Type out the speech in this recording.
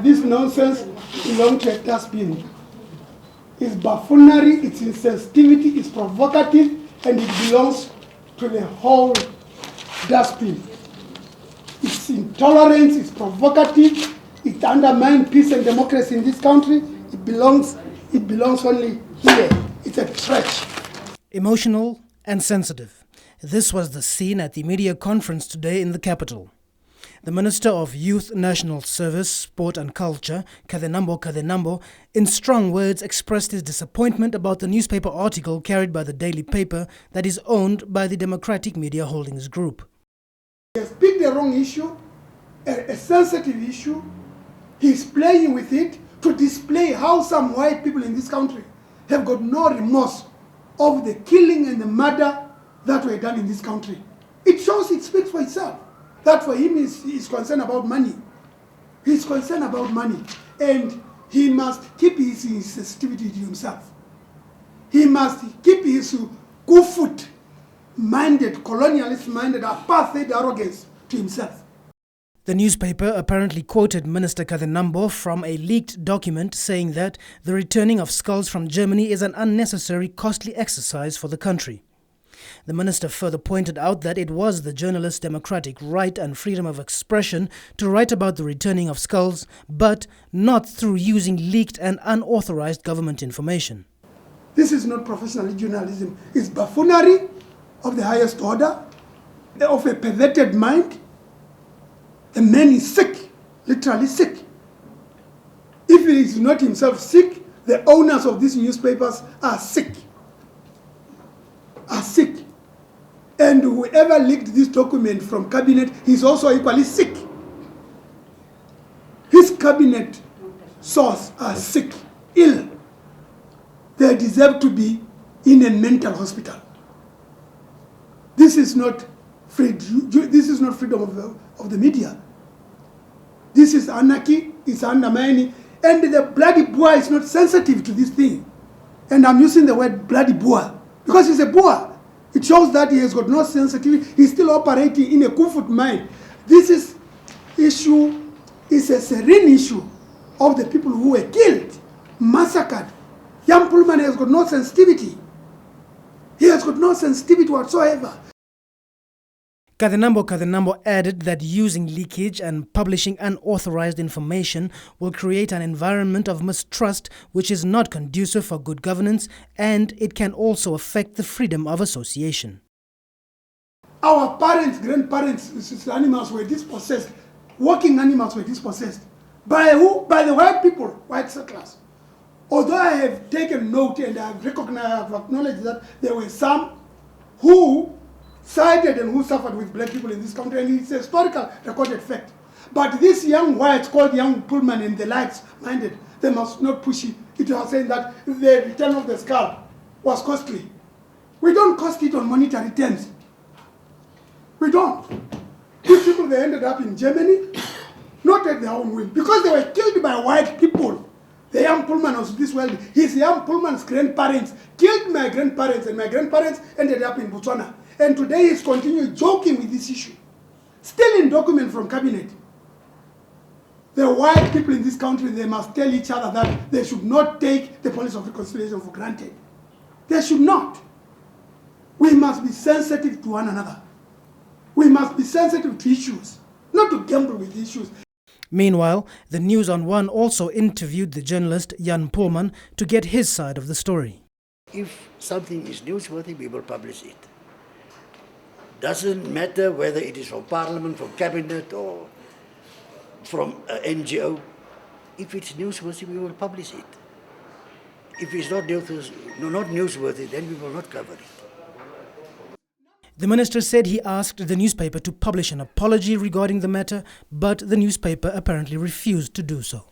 But this nonsense belongs to a dustbin. It's buffoonery, it's insensitivity, it's provocative, and it belongs to the whole dustbin. It's intolerance, it's provocative, it undermines peace and democracy in this country. It belongs only here. It's a trash. Emotional and sensitive. This was the scene at the media conference today in the capital. The Minister of Youth, National Service, Sport and Culture, Kazenambo, in strong words expressed his disappointment about the newspaper article carried by the daily paper that is owned by the Democratic Media Holdings Group. He has picked the wrong issue, a sensitive issue. He's playing with it to display how some white people in this country have got no remorse of the killing and the murder that were done in this country. It speaks for itself. That for him is concerned about money. He's concerned about money. And he must keep his sensitivity to himself. He must keep his good-foot-minded, colonialist-minded, apartheid arrogance to himself. The newspaper apparently quoted Minister Kazenambo from a leaked document saying that the returning of skulls from Germany is an unnecessary, costly exercise for the country. The minister further pointed out that it was the journalist's democratic right and freedom of expression to write about the returning of skulls, but not through using leaked and unauthorized government information. This is not professional journalism. It's buffoonery of the highest order, of a perverted mind. The man is sick, literally sick. If he is not himself sick, the owners of these newspapers are sick. And whoever leaked this document from cabinet is also equally sick. His cabinet source are sick, ill. They deserve to be in a mental hospital. This is not freedom of the media. This is anarchy, it's undermining, and the bloody Boer is not sensitive to this thing. And I'm using the word bloody Boer because he's a Boer. It shows that he has got no sensitivity. He's still operating in a comfort mind. This issue is a serene issue of the people who were killed, massacred. Young Pullman has got no sensitivity. He has got no sensitivity whatsoever. Kazenambo added that using leakage and publishing unauthorized information will create an environment of mistrust which is not conducive for good governance, and it can also affect the freedom of association. Our parents, grandparents, animals were dispossessed. Working animals were dispossessed. By who? By the white people, white settlers. Although I have taken note and I have recognized, I have acknowledged that there were some who sided and who suffered with black people in this country, and it's a historical recorded fact. But these young whites called young Pullman and the likes minded, they must not push it. It was saying that the return of the skull was costly. We don't cost it on monetary terms. We don't. These people, they ended up in Germany, not at their own will, because they were killed by white people. The young Pullman was this wealthy. His young Pullman's grandparents killed my grandparents, and my grandparents ended up in Botswana. And today he's continuing joking with this issue. Still in document from cabinet. The white people in this country, they must tell each other that they should not take the policy of reconciliation for granted. They should not. We must be sensitive to one another. We must be sensitive to issues, not to gamble with issues. Meanwhile, the News on One also interviewed the journalist Jan Pullman to get his side of the story. If something is newsworthy, we will publish it. Doesn't matter whether it is from Parliament, from Cabinet, or from an NGO. If it's newsworthy, we will publish it. If it's not newsworthy, then we will not cover it. The minister said he asked the newspaper to publish an apology regarding the matter, but the newspaper apparently refused to do so.